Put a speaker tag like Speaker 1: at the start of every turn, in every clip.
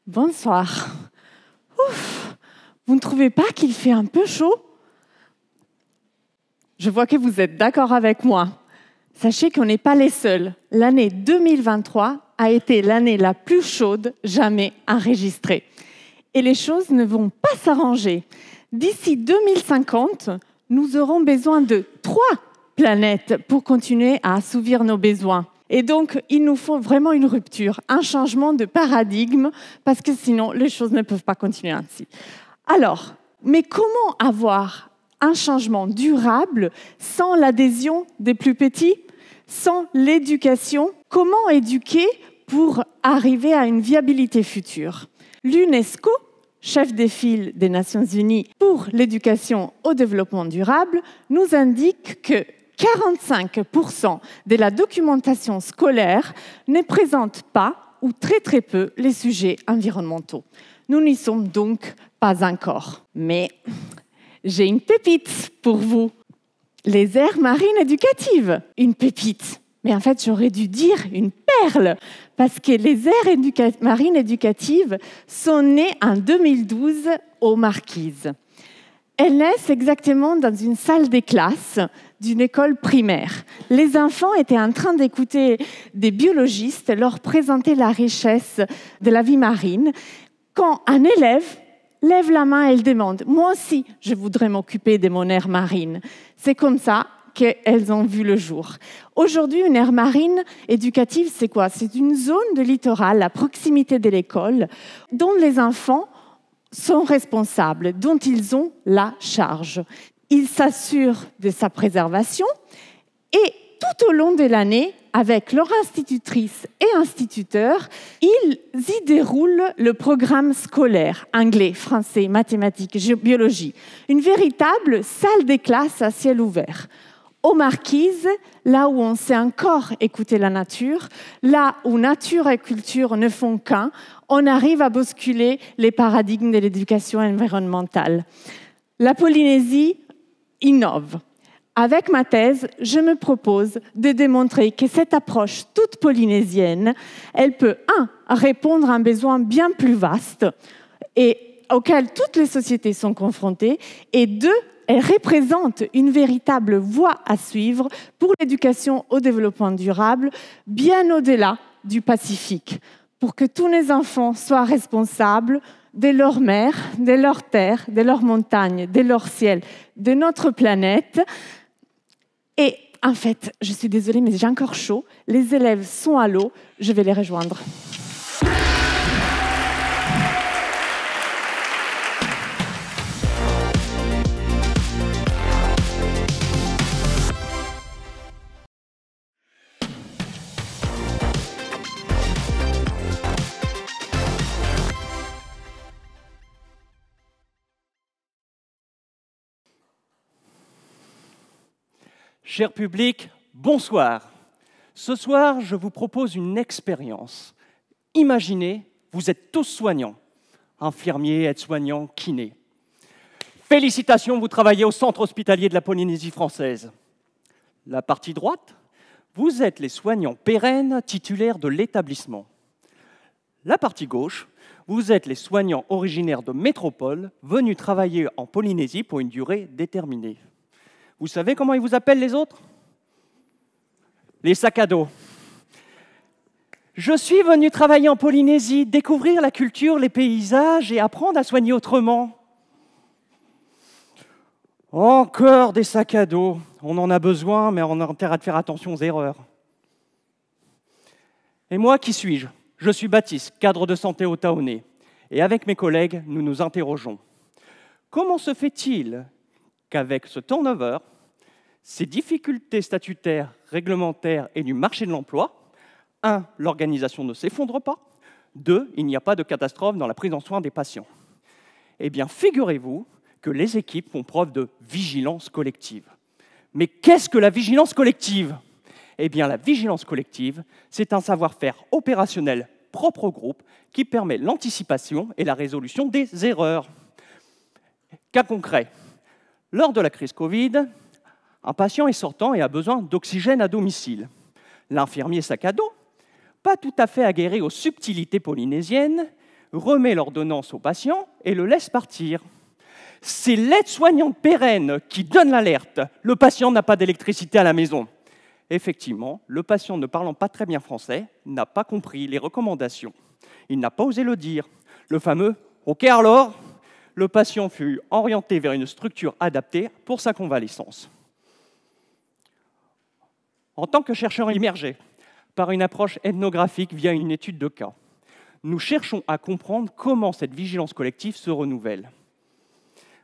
Speaker 1: Bonsoir. Ouf, vous ne trouvez pas qu'il fait un peu chaud? Je vois que vous êtes d'accord avec moi. Sachez qu'on n'est pas les seuls. L'année 2023 a été l'année la plus chaude jamais enregistrée. Et les choses ne vont pas s'arranger. D'ici 2050, nous aurons besoin de 3 planètes pour continuer à assouvir nos besoins. Et donc, il nous faut vraiment une rupture, un changement de paradigme, parce que sinon, les choses ne peuvent pas continuer ainsi. Alors, mais comment avoir un changement durable sans l'adhésion des plus petits, sans l'éducation? Comment éduquer pour arriver à une viabilité future? L'UNESCO, chef des files des Nations Unies pour l'éducation au développement durable, nous indique que 45% de la documentation scolaire ne présente pas ou très peu les sujets environnementaux. Nous n'y sommes donc pas encore. Mais j'ai une pépite pour vous. Les aires marines éducatives. Une pépite. Mais en fait, j'aurais dû dire une perle, parce que les aires marines éducatives sont nées en 2012 aux Marquises. Elles naissent exactement dans une salle des classes d'une école primaire. Les enfants étaient en train d'écouter des biologistes leur présenter la richesse de la vie marine, quand un élève lève la main et elle demande « Moi aussi, je voudrais m'occuper de mon aire marine ». C'est comme ça qu'elles ont vu le jour. Aujourd'hui, une aire marine éducative, c'est quoi? C'est une zone de littoral à proximité de l'école dont les enfants sont responsables, dont ils ont la charge. Ils s'assurent de sa préservation et tout au long de l'année, avec leur institutrice et instituteur, ils y déroulent le programme scolaire, anglais, français, mathématiques, biologie. Une véritable salle des classes à ciel ouvert. Aux Marquises, là où on sait encore écouter la nature, là où nature et culture ne font qu'un, on arrive à bousculer les paradigmes de l'éducation environnementale. La Polynésie innove. Avec ma thèse, je me propose de démontrer que cette approche toute polynésienne, elle peut, 1, répondre à un besoin bien plus vaste et auquel toutes les sociétés sont confrontées, et 2, elle représente une véritable voie à suivre pour l'éducation au développement durable, bien au-delà du Pacifique, pour que tous les enfants soient responsables de leur mer, de leur terre, de leurs montagnes, de leur ciel, de notre planète. Et en fait, je suis désolée, mais j'ai encore chaud. Les élèves sont à l'eau, je vais les rejoindre.
Speaker 2: Cher public, bonsoir. Ce soir, je vous propose une expérience. Imaginez, vous êtes tous soignants, infirmiers, aides-soignants, kinés. Félicitations, vous travaillez au centre hospitalier de la Polynésie française. La partie droite, vous êtes les soignants pérennes titulaires de l'établissement. La partie gauche, vous êtes les soignants originaires de métropole venus travailler en Polynésie pour une durée déterminée. Vous savez comment ils vous appellent les autres? Les sacs à dos. Je suis venu travailler en Polynésie, découvrir la culture, les paysages et apprendre à soigner autrement. Encore des sacs à dos. On en a besoin, mais on a intérêt à faire attention aux erreurs. Et moi, qui suis-je? Je suis Baptiste, cadre de santé au Taoné. Et avec mes collègues, nous nous interrogeons. Comment se fait-il qu'avec ce turnover, ces difficultés statutaires, réglementaires et du marché de l'emploi, 1, l'organisation ne s'effondre pas, 2, il n'y a pas de catastrophe dans la prise en soin des patients? Eh bien, figurez-vous que les équipes font preuve de vigilance collective. Mais qu'est-ce que la vigilance collective? Eh bien, la vigilance collective, c'est un savoir-faire opérationnel propre au groupe qui permet l'anticipation et la résolution des erreurs. Cas concret, lors de la crise Covid, un patient est sortant et a besoin d'oxygène à domicile. L'infirmier sac à dos, pas tout à fait aguerri aux subtilités polynésiennes, remet l'ordonnance au patient et le laisse partir. C'est l'aide-soignante pérenne qui donne l'alerte. Le patient n'a pas d'électricité à la maison. Effectivement, le patient, ne parlant pas très bien français, n'a pas compris les recommandations. Il n'a pas osé le dire. Le fameux « OK alors », le patient fut orienté vers une structure adaptée pour sa convalescence. En tant que chercheur immergé, par une approche ethnographique via une étude de cas, nous cherchons à comprendre comment cette vigilance collective se renouvelle.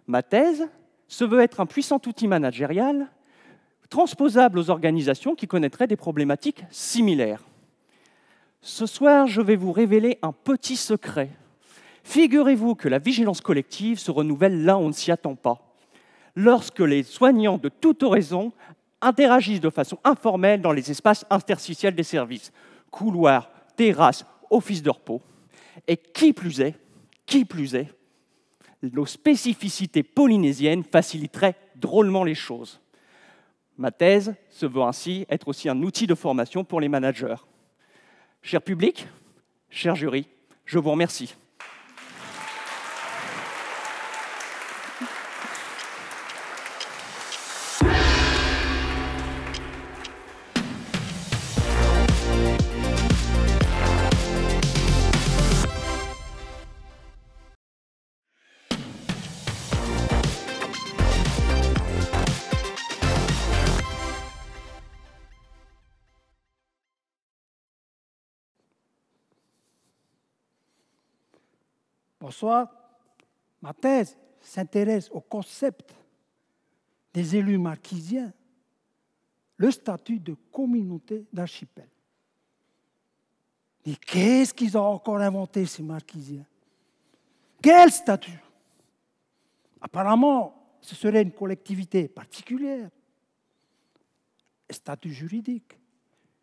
Speaker 2: Ma thèse se veut être un puissant outil managérial transposable aux organisations qui connaîtraient des problématiques similaires. Ce soir, je vais vous révéler un petit secret. Figurez-vous que la vigilance collective se renouvelle là où on ne s'y attend pas, lorsque les soignants de toute horizon interagissent de façon informelle dans les espaces interstitiels des services, couloirs, terrasses, offices de repos. Et qui plus est, nos spécificités polynésiennes faciliteraient drôlement les choses. Ma thèse se veut ainsi être aussi un outil de formation pour les managers. Cher public, cher jury, je vous remercie.
Speaker 3: Bonsoir. Ma thèse s'intéresse au concept des élus marquisiens, le statut de communauté d'archipel. Et qu'est-ce qu'ils ont encore inventé, ces marquisiens? Quel statut? Apparemment, ce serait une collectivité particulière, un statut juridique,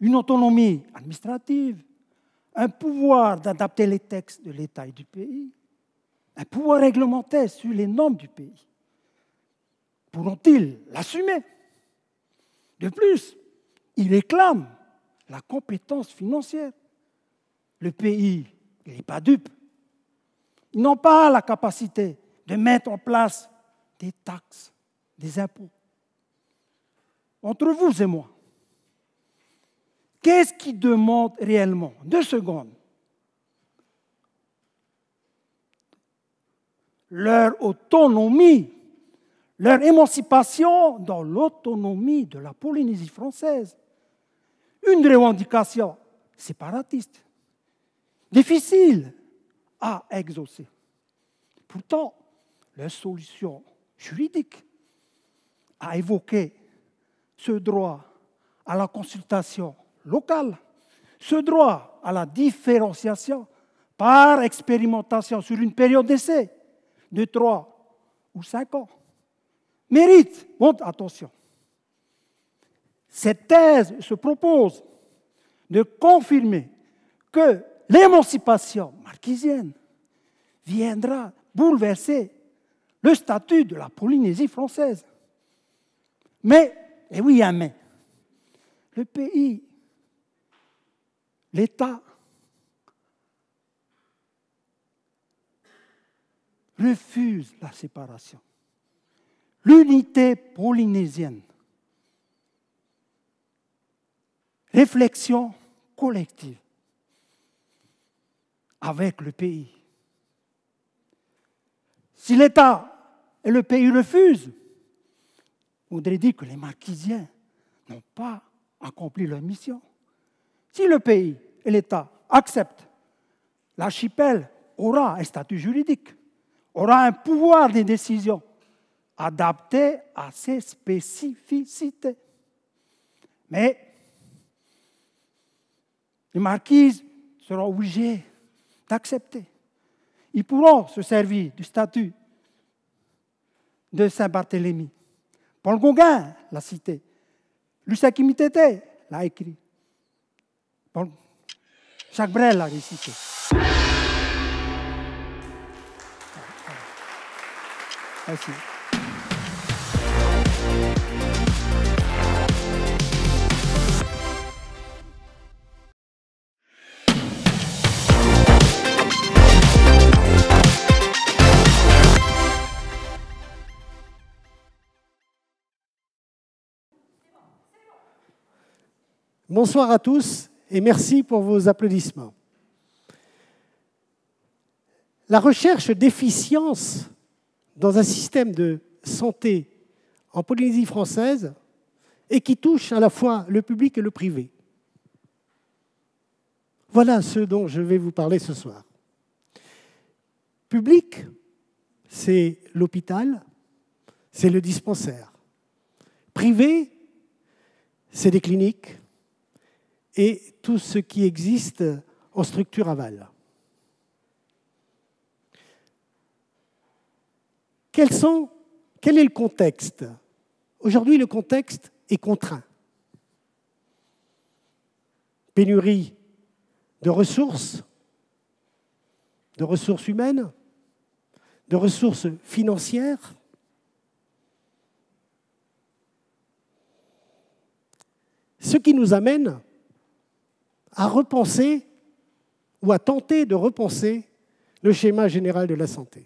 Speaker 3: une autonomie administrative, un pouvoir d'adapter les textes de l'État et du pays, un pouvoir réglementaire sur les normes du pays. Pourront-ils l'assumer? De plus, ils réclament la compétence financière. Le pays n'est pas dupe. Ils n'ont pas la capacité de mettre en place des taxes, des impôts. Entre vous et moi, qu'est-ce qu'ils demandent réellement? 2 secondes. Leur autonomie, leur émancipation dans l'autonomie de la Polynésie française. Une revendication séparatiste, difficile à exaucer. Pourtant, leur solution juridique a évoqué ce droit à la consultation locale, ce droit à la différenciation par expérimentation sur une période d'essai de 3 ou 5 ans, mérite votre attention. Cette thèse se propose de confirmer que l'émancipation marquisienne viendra bouleverser le statut de la Polynésie française. Mais, et oui, il y a un mais, le pays, l'État, refuse la séparation. L'unité polynésienne. Réflexion collective avec le pays. Si l'État et le pays refusent, on voudrait dire que les marquisiens n'ont pas accompli leur mission. Si le pays et l'État acceptent, l'archipel aura un statut juridique, aura un pouvoir de décision adapté à ses spécificités. Mais les marquises seront obligées d'accepter. Ils pourront se servir du statut de Saint-Barthélemy. Paul Gauguin l'a cité. Lucien Mitete l'a écrit. Jacques Brel l'a récité. Merci.
Speaker 4: Bonsoir à tous et merci pour vos applaudissements. La recherche d'efficience dans un système de santé en Polynésie française et qui touche à la fois le public et le privé. Voilà ce dont je vais vous parler ce soir. Public, c'est l'hôpital, c'est le dispensaire. Privé, c'est des cliniques et tout ce qui existe en structure aval. Quel est le contexte? Aujourd'hui, le contexte est contraint. Pénurie de ressources humaines, de ressources financières. Ce qui nous amène à repenser ou à tenter de repenser le schéma général de la santé.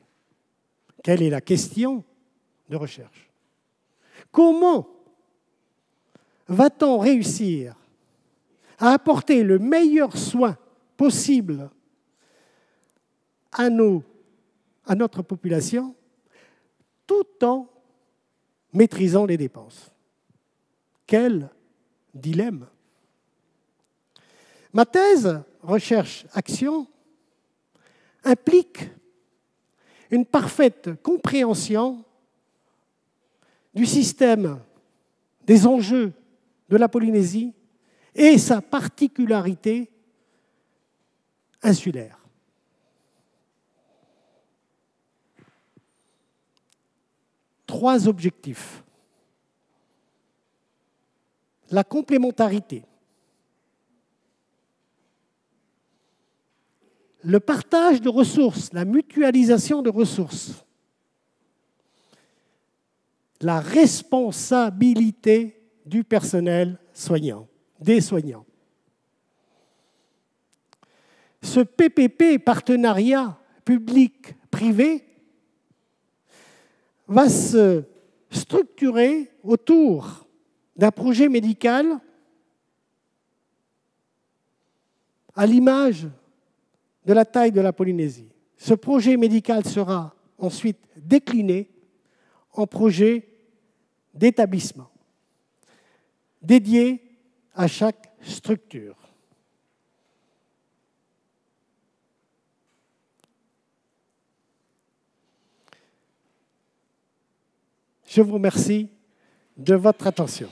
Speaker 4: Quelle est la question de recherche? Comment va-t-on réussir à apporter le meilleur soin possible à notre population tout en maîtrisant les dépenses? Quel dilemme! Ma thèse, recherche-action, implique une parfaite compréhension du système, des enjeux de la Polynésie et sa particularité insulaire. Trois objectifs. La complémentarité, le partage de ressources, la mutualisation de ressources, la responsabilité du personnel soignant, des soignants. Ce PPP, partenariat public-privé, va se structurer autour d'un projet médical à l'image de la taille de la Polynésie. Ce projet médical sera ensuite décliné en projet d'établissement dédié à chaque structure. Je vous remercie de votre attention.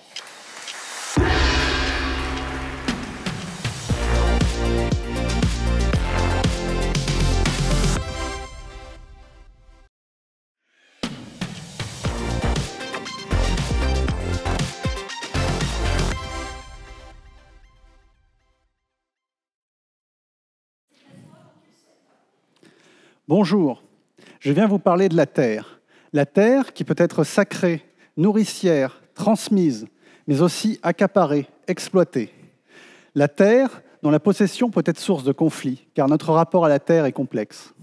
Speaker 5: Bonjour, je viens vous parler de la terre. La terre qui peut être sacrée, nourricière, transmise, mais aussi accaparée, exploitée. La terre dont la possession peut être source de conflits, car notre rapport à la terre est complexe.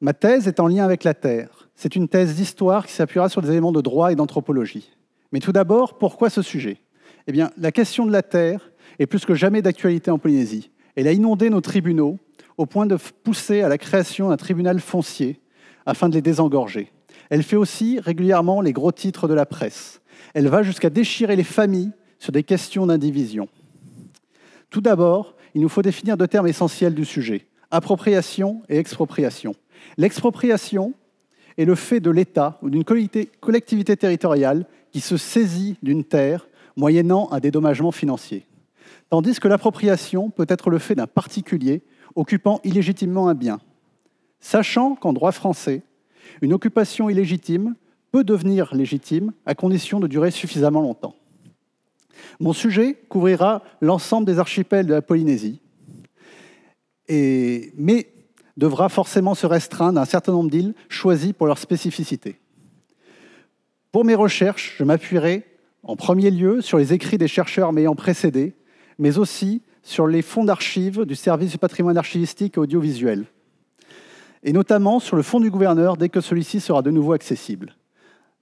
Speaker 5: Ma thèse est en lien avec la terre. C'est une thèse d'histoire qui s'appuiera sur des éléments de droit et d'anthropologie. Mais tout d'abord, pourquoi ce sujet? Eh bien, la question de la terre est plus que jamais d'actualité en Polynésie. Elle a inondé nos tribunaux, au point de pousser à la création d'un tribunal foncier afin de les désengorger. Elle fait aussi régulièrement les gros titres de la presse. Elle va jusqu'à déchirer les familles sur des questions d'indivision. Tout d'abord, il nous faut définir deux termes essentiels du sujet, appropriation et expropriation. L'expropriation est le fait de l'État ou d'une collectivité territoriale qui se saisit d'une terre moyennant un dédommagement financier. Tandis que l'appropriation peut être le fait d'un particulier occupant illégitimement un bien. Sachant qu'en droit français, une occupation illégitime peut devenir légitime à condition de durer suffisamment longtemps. Mon sujet couvrira l'ensemble des archipels de la Polynésie, mais devra forcément se restreindre à un certain nombre d'îles choisies pour leur spécificité. Pour mes recherches, je m'appuierai en premier lieu sur les écrits des chercheurs m'ayant précédé, mais aussi sur les fonds d'archives du service du patrimoine archivistique et audiovisuel, et notamment sur le fonds du gouverneur dès que celui-ci sera de nouveau accessible,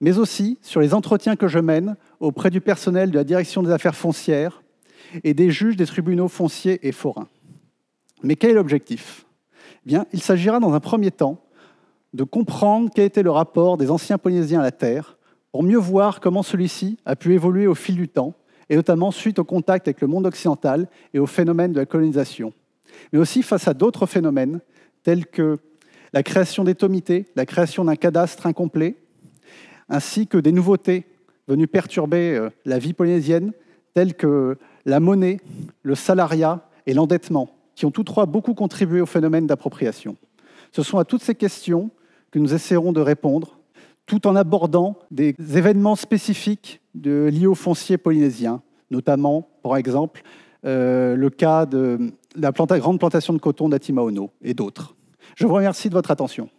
Speaker 5: mais aussi sur les entretiens que je mène auprès du personnel de la direction des affaires foncières et des juges des tribunaux fonciers et forains. Mais quel est l'objectif ? Eh bien, il s'agira dans un premier temps de comprendre quel était le rapport des anciens Polynésiens à la terre, pour mieux voir comment celui-ci a pu évoluer au fil du temps, et notamment suite au contact avec le monde occidental et au phénomène de la colonisation. Mais aussi face à d'autres phénomènes, tels que la création d'étomités, la création d'un cadastre incomplet, ainsi que des nouveautés venues perturber la vie polynésienne, telles que la monnaie, le salariat et l'endettement, qui ont tous trois beaucoup contribué au phénomène d'appropriation. Ce sont à toutes ces questions que nous essaierons de répondre, tout en abordant des événements spécifiques liés au foncier polynésien, notamment, par exemple, le cas de la grande plantation de coton d'Atimaono et d'autres. Je vous remercie de votre attention.